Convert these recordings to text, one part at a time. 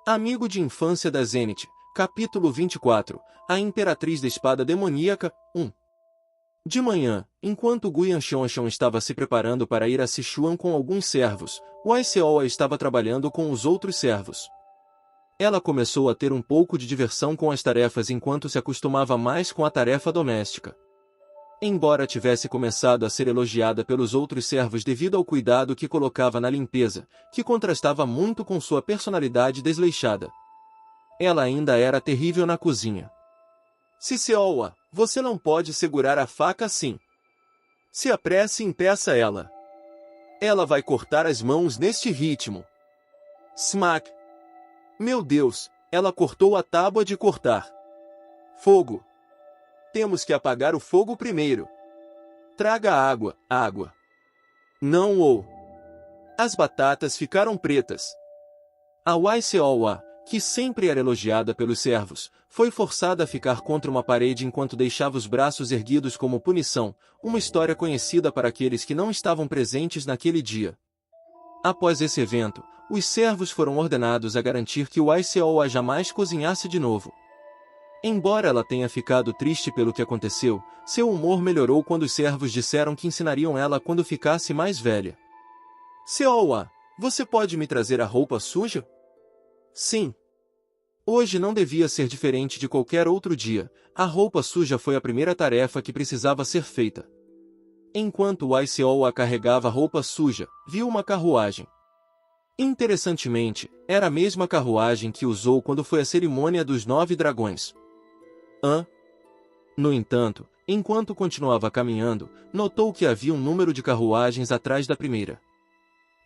Amigo de infância da Zenith, capítulo 24, A Imperatriz da Espada Demoníaca, 1. De manhã, enquanto Guyan Xiongxiong estava se preparando para ir a Sichuan com alguns servos, Wai Seowa estava trabalhando com os outros servos. Ela começou a ter um pouco de diversão com as tarefas enquanto se acostumava mais com a tarefa doméstica. Embora tivesse começado a ser elogiada pelos outros servos devido ao cuidado que colocava na limpeza, que contrastava muito com sua personalidade desleixada, ela ainda era terrível na cozinha. Seowa, você não pode segurar a faca assim. Se apresse e impeça ela. Ela vai cortar as mãos neste ritmo. Smack! Meu Deus, ela cortou a tábua de cortar. Fogo! Temos que apagar o fogo primeiro. Traga água, água. Não ou. As batatas ficaram pretas. A Wai Seowa, que sempre era elogiada pelos servos, foi forçada a ficar contra uma parede enquanto deixava os braços erguidos como punição, uma história conhecida para aqueles que não estavam presentes naquele dia. Após esse evento, os servos foram ordenados a garantir que Wai Seowa jamais cozinhasse de novo. Embora ela tenha ficado triste pelo que aconteceu, seu humor melhorou quando os servos disseram que ensinariam ela quando ficasse mais velha. Seowa, você pode me trazer a roupa suja? Sim. Hoje não devia ser diferente de qualquer outro dia, a roupa suja foi a primeira tarefa que precisava ser feita. Enquanto Wai Seowa carregava a roupa suja, viu uma carruagem. Interessantemente, era a mesma carruagem que usou quando foi à cerimônia dos 9 dragões. No entanto, enquanto continuava caminhando, notou que havia um número de carruagens atrás da primeira.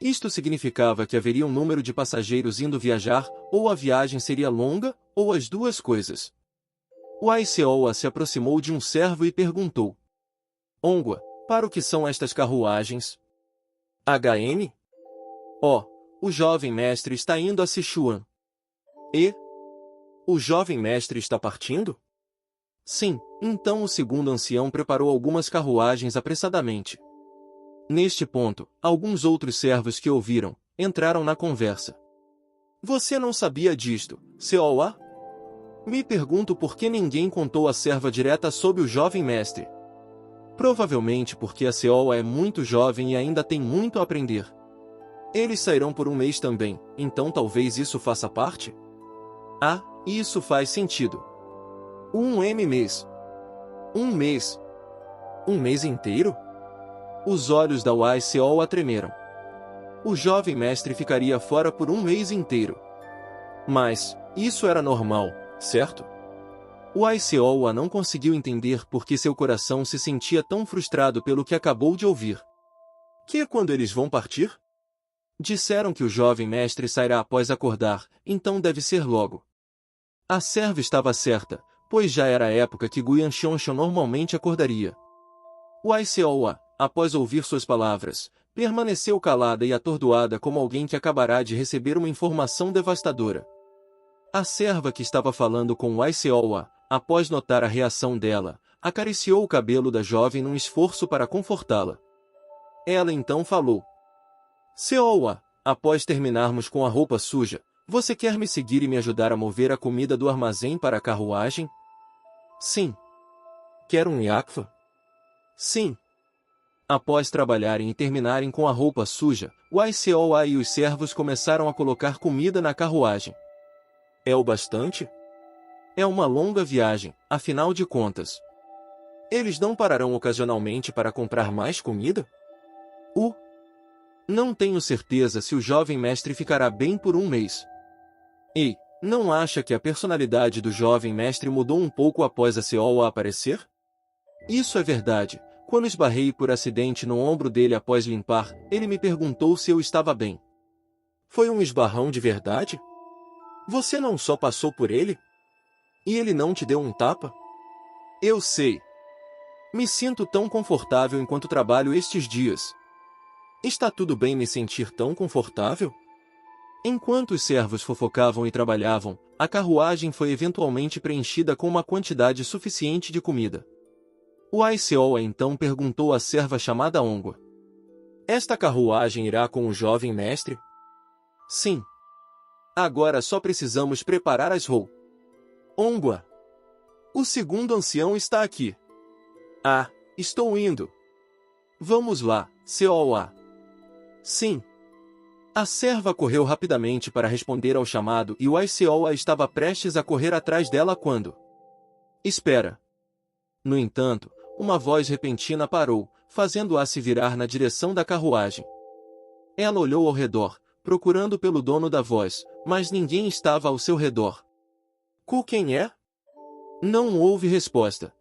Isto significava que haveria um número de passageiros indo viajar, ou a viagem seria longa, ou as duas coisas. Wai Seowa se aproximou de um servo e perguntou: Ongua, para o que são estas carruagens? HN? O jovem mestre está indo a Sichuan. E? O jovem mestre está partindo? Sim, então o segundo ancião preparou algumas carruagens apressadamente. Neste ponto, alguns outros servos que ouviram, entraram na conversa. Você não sabia disto, Seowa? Me pergunto por que ninguém contou a serva direta sobre o jovem mestre. Provavelmente porque a Seowa é muito jovem e ainda tem muito a aprender. Eles sairão por um mês também, então talvez isso faça parte? Isso faz sentido. mês. Um mês? Um mês inteiro? Os olhos da Wai Seowa tremeram. O jovem mestre ficaria fora por um mês inteiro. Mas, isso era normal, certo? Wai Seowa não conseguiu entender por que seu coração se sentia tão frustrado pelo que acabou de ouvir. Que é quando eles vão partir? Disseram que o jovem mestre sairá após acordar, então deve ser logo. A serva estava certa, pois já era a época que Guyan Xiongxiong normalmente acordaria. Wai Seowa, após ouvir suas palavras, permaneceu calada e atordoada como alguém que acabará de receber uma informação devastadora. A serva que estava falando com Wai Seowa, após notar a reação dela, acariciou o cabelo da jovem num esforço para confortá-la. Ela então falou: Seowa, após terminarmos com a roupa suja, você quer me seguir e me ajudar a mover a comida do armazém para a carruagem? Sim. Quer um yakfa? Sim. Após trabalharem e terminarem com a roupa suja, Wai Seowa e os servos começaram a colocar comida na carruagem. É o bastante? É uma longa viagem, afinal de contas. Eles não pararão ocasionalmente para comprar mais comida? Não tenho certeza se o jovem mestre ficará bem por um mês. Ei, não acha que a personalidade do jovem mestre mudou um pouco após a Seowa aparecer? Isso é verdade. Quando esbarrei por acidente no ombro dele após limpar, ele me perguntou se eu estava bem. Foi um esbarrão de verdade? Você não só passou por ele? E ele não te deu um tapa? Eu sei. Me sinto tão confortável enquanto trabalho estes dias. Está tudo bem me sentir tão confortável? Enquanto os servos fofocavam e trabalhavam, a carruagem foi eventualmente preenchida com uma quantidade suficiente de comida. Wai Seowa então perguntou à serva chamada Ongua: Esta carruagem irá com o jovem mestre? Sim. Agora só precisamos preparar as roupas. Ongua. O segundo ancião está aqui. Ah, estou indo. Vamos lá, Seoa. Sim. A serva correu rapidamente para responder ao chamado e o Seoa estava prestes a correr atrás dela quando... Espera. No entanto, uma voz repentina parou, fazendo-a se virar na direção da carruagem. Ela olhou ao redor, procurando pelo dono da voz, mas ninguém estava ao seu redor. Quem é? Não houve resposta.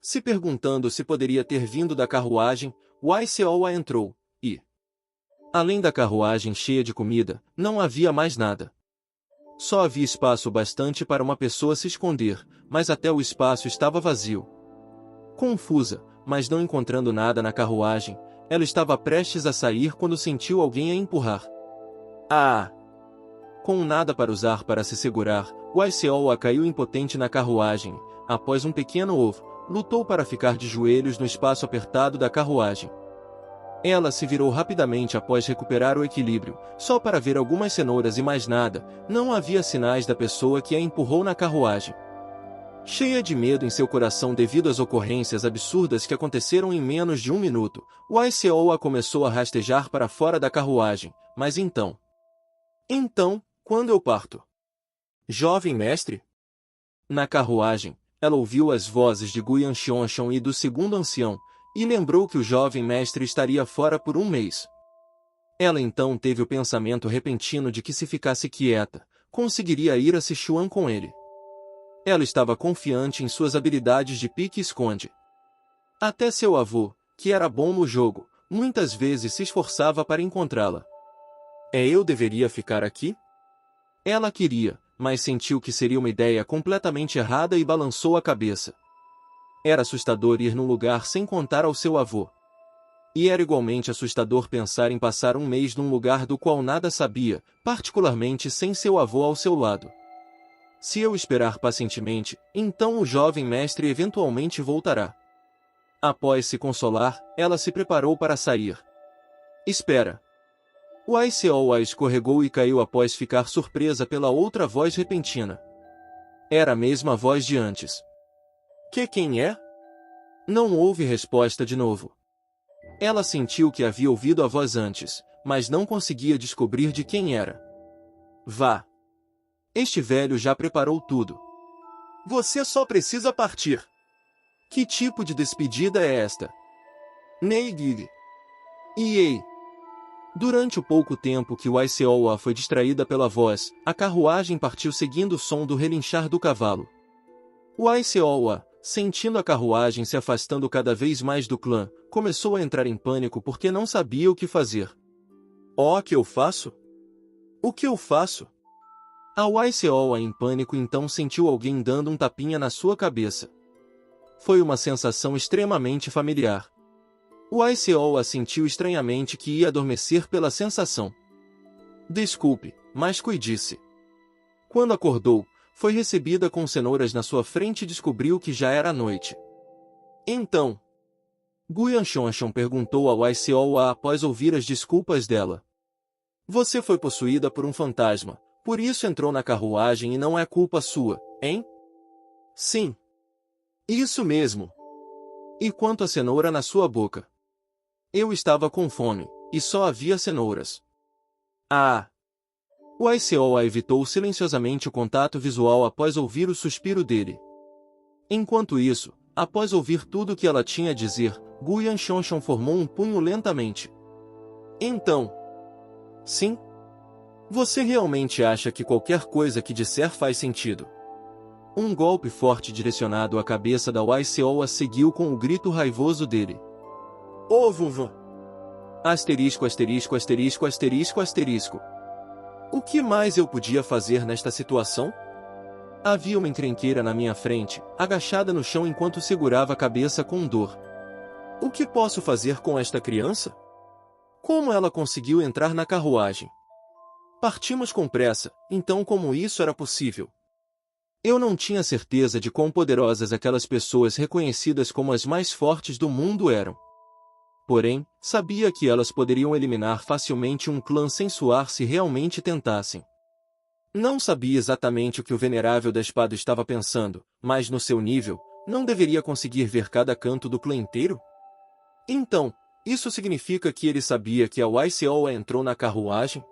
Se perguntando se poderia ter vindo da carruagem, o Seoa entrou, e... além da carruagem cheia de comida, não havia mais nada. Só havia espaço bastante para uma pessoa se esconder, mas até o espaço estava vazio. Confusa, mas não encontrando nada na carruagem, ela estava prestes a sair quando sentiu alguém a empurrar. Ah! Com nada para usar para se segurar, o Seoa caiu impotente na carruagem. Após um pequeno ovo, lutou para ficar de joelhos no espaço apertado da carruagem. Ela se virou rapidamente após recuperar o equilíbrio, só para ver algumas cenouras e mais nada. Não havia sinais da pessoa que a empurrou na carruagem. Cheia de medo em seu coração devido às ocorrências absurdas que aconteceram em menos de um minuto, o Seoa começou a rastejar para fora da carruagem. Mas então, quando eu parto? Jovem mestre? Na carruagem, ela ouviu as vozes de Guyan Xionxion e do segundo ancião, e lembrou que o jovem mestre estaria fora por um mês. Ela então teve o pensamento repentino de que se ficasse quieta, conseguiria ir a Sichuan com ele. Ela estava confiante em suas habilidades de pique-esconde. Até seu avô, que era bom no jogo, muitas vezes se esforçava para encontrá-la. Eu deveria ficar aqui? Ela queria, mas sentiu que seria uma ideia completamente errada e balançou a cabeça. Era assustador ir num lugar sem contar ao seu avô. E era igualmente assustador pensar em passar um mês num lugar do qual nada sabia, particularmente sem seu avô ao seu lado. Se eu esperar pacientemente, então o jovem mestre eventualmente voltará. Após se consolar, ela se preparou para sair. Espera. O Seoa escorregou e caiu após ficar surpresa pela outra voz repentina. Era a mesma voz de antes. Quem é? Não houve resposta de novo. Ela sentiu que havia ouvido a voz antes, mas não conseguia descobrir de quem era. Vá. Este velho já preparou tudo. Você só precisa partir. Que tipo de despedida é esta? Neigiri. Ei. Durante o pouco tempo que o Seoa foi distraída pela voz, a carruagem partiu seguindo o som do relinchar do cavalo. O Seoa, sentindo a carruagem se afastando cada vez mais do clã, começou a entrar em pânico porque não sabia o que fazer. O que eu faço? O que eu faço? A Seoa em pânico então sentiu alguém dando um tapinha na sua cabeça. Foi uma sensação extremamente familiar. O Seoa sentiu estranhamente que ia adormecer pela sensação. Desculpe, mas cuide-se. Quando acordou, foi recebida com cenouras na sua frente e descobriu que já era noite. Então, Guyan Xionxion perguntou ao Seoa após ouvir as desculpas dela. Você foi possuída por um fantasma, por isso entrou na carruagem e não é culpa sua, hein? Sim. Isso mesmo. E quanto à cenoura na sua boca? Eu estava com fome, e só havia cenouras. Ah! O Seoa evitou silenciosamente o contato visual após ouvir o suspiro dele. Enquanto isso, após ouvir tudo o que ela tinha a dizer, Guyan Xionxion formou um punho lentamente. Então. Sim? Você realmente acha que qualquer coisa que disser faz sentido? Um golpe forte direcionado à cabeça da Seoa seguiu com o grito raivoso dele. Ovo. Asterisco, asterisco, asterisco, asterisco, asterisco. O que mais eu podia fazer nesta situação? Havia uma encrenqueira na minha frente, agachada no chão enquanto segurava a cabeça com dor. O que posso fazer com esta criança? Como ela conseguiu entrar na carruagem? Partimos com pressa, então como isso era possível? Eu não tinha certeza de quão poderosas aquelas pessoas reconhecidas como as mais fortes do mundo eram. Porém, sabia que elas poderiam eliminar facilmente um clã sem suar se realmente tentassem. Não sabia exatamente o que o venerável da espada estava pensando, mas no seu nível, não deveria conseguir ver cada canto do clã inteiro? Então, isso significa que ele sabia que a YCOA entrou na carruagem?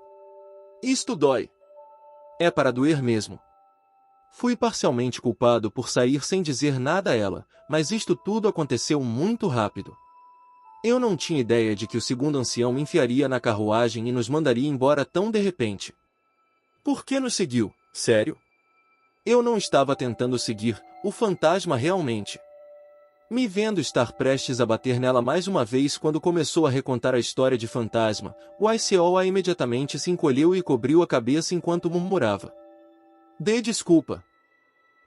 Isto dói. É para doer mesmo. Fui parcialmente culpado por sair sem dizer nada a ela, mas isto tudo aconteceu muito rápido. Eu não tinha ideia de que o segundo ancião me enfiaria na carruagem e nos mandaria embora tão de repente. Por que nos seguiu? Sério? Eu não estava tentando seguir o fantasma realmente. Me vendo estar prestes a bater nela mais uma vez quando começou a recontar a história de fantasma, o ICOA imediatamente se encolheu e cobriu a cabeça enquanto murmurava. Dê desculpa.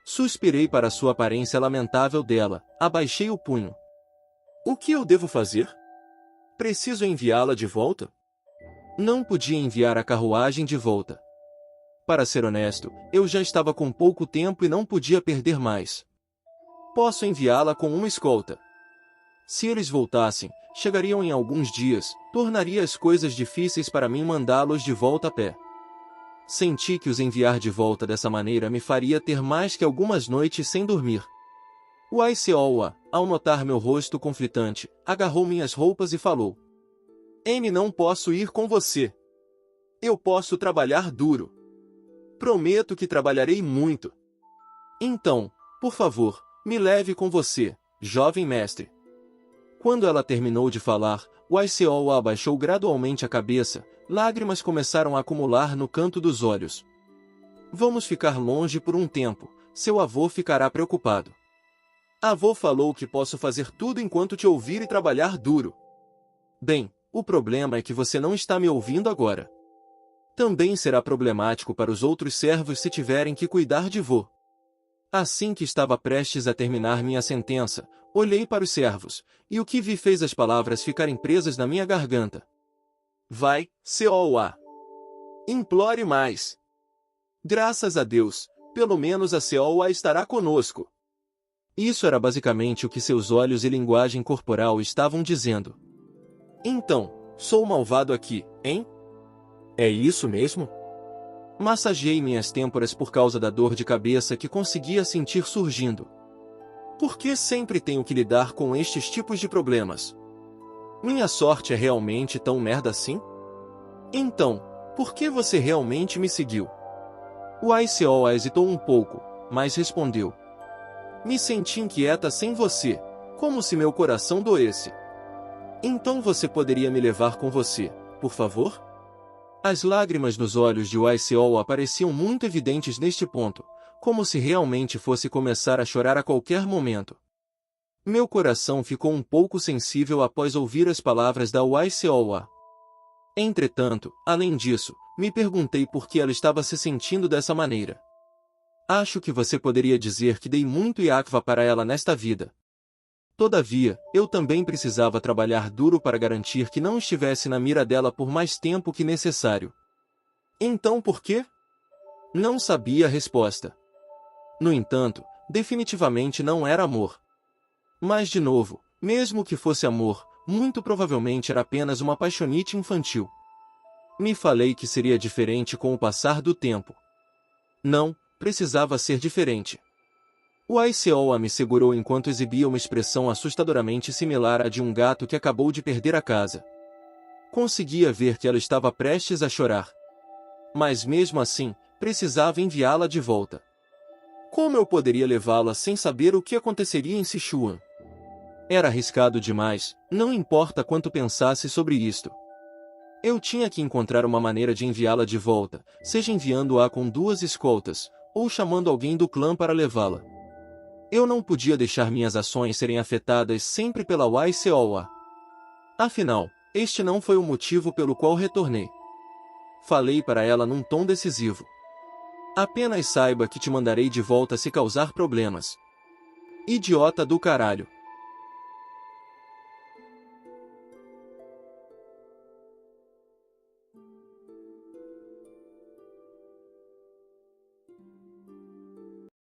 Suspirei para sua aparência lamentável dela, abaixei o punho. O que eu devo fazer? Preciso enviá-la de volta? Não podia enviar a carruagem de volta. Para ser honesto, eu já estava com pouco tempo e não podia perder mais. Posso enviá-la com uma escolta. Se eles voltassem, chegariam em alguns dias, tornaria as coisas difíceis para mim mandá-los de volta a pé. Senti que os enviar de volta dessa maneira me faria ter mais que algumas noites sem dormir. O ICOA, ao notar meu rosto conflitante, agarrou minhas roupas e falou. Amy, não posso ir com você. Eu posso trabalhar duro. Prometo que trabalharei muito. Então, por favor, me leve com você, jovem mestre. Quando ela terminou de falar, o ICOA abaixou gradualmente a cabeça, lágrimas começaram a acumular no canto dos olhos. Vamos ficar longe por um tempo, seu avô ficará preocupado. Avô falou que posso fazer tudo enquanto te ouvir e trabalhar duro. Bem, o problema é que você não está me ouvindo agora. Também será problemático para os outros servos se tiverem que cuidar de vô. Assim que estava prestes a terminar minha sentença, olhei para os servos, e o que vi fez as palavras ficarem presas na minha garganta. Vai, COA. Implore mais. Graças a Deus, pelo menos a COA estará conosco. Isso era basicamente o que seus olhos e linguagem corporal estavam dizendo. Então, sou malvado aqui, hein? É isso mesmo? Massageei minhas têmporas por causa da dor de cabeça que conseguia sentir surgindo. Por que sempre tenho que lidar com estes tipos de problemas? Minha sorte é realmente tão merda assim? Então, por que você realmente me seguiu? O ICOA hesitou um pouco, mas respondeu. Me senti inquieta sem você, como se meu coração doesse. Então você poderia me levar com você, por favor? As lágrimas nos olhos de ICOA pareciam muito evidentes neste ponto, como se realmente fosse começar a chorar a qualquer momento. Meu coração ficou um pouco sensível após ouvir as palavras da ICOA. Entretanto, além disso, me perguntei por que ela estava se sentindo dessa maneira. Acho que você poderia dizer que dei muito Iacva para ela nesta vida. Todavia, eu também precisava trabalhar duro para garantir que não estivesse na mira dela por mais tempo que necessário. Então por quê? Não sabia a resposta. No entanto, definitivamente não era amor. Mas de novo, mesmo que fosse amor, muito provavelmente era apenas uma paixonite infantil. Me falei que seria diferente com o passar do tempo. Não, precisava ser diferente. O ICOA me segurou enquanto exibia uma expressão assustadoramente similar à de um gato que acabou de perder a casa. Conseguia ver que ela estava prestes a chorar. Mas mesmo assim, precisava enviá-la de volta. Como eu poderia levá-la sem saber o que aconteceria em Sichuan? Era arriscado demais, não importa quanto pensasse sobre isto. Eu tinha que encontrar uma maneira de enviá-la de volta, seja enviando-a com 2 escoltas, ou chamando alguém do clã para levá-la. Eu não podia deixar minhas ações serem afetadas sempre pela ICOA. Afinal, este não foi o motivo pelo qual retornei. Falei para ela num tom decisivo. Apenas saiba que te mandarei de volta se causar problemas. Idiota do caralho.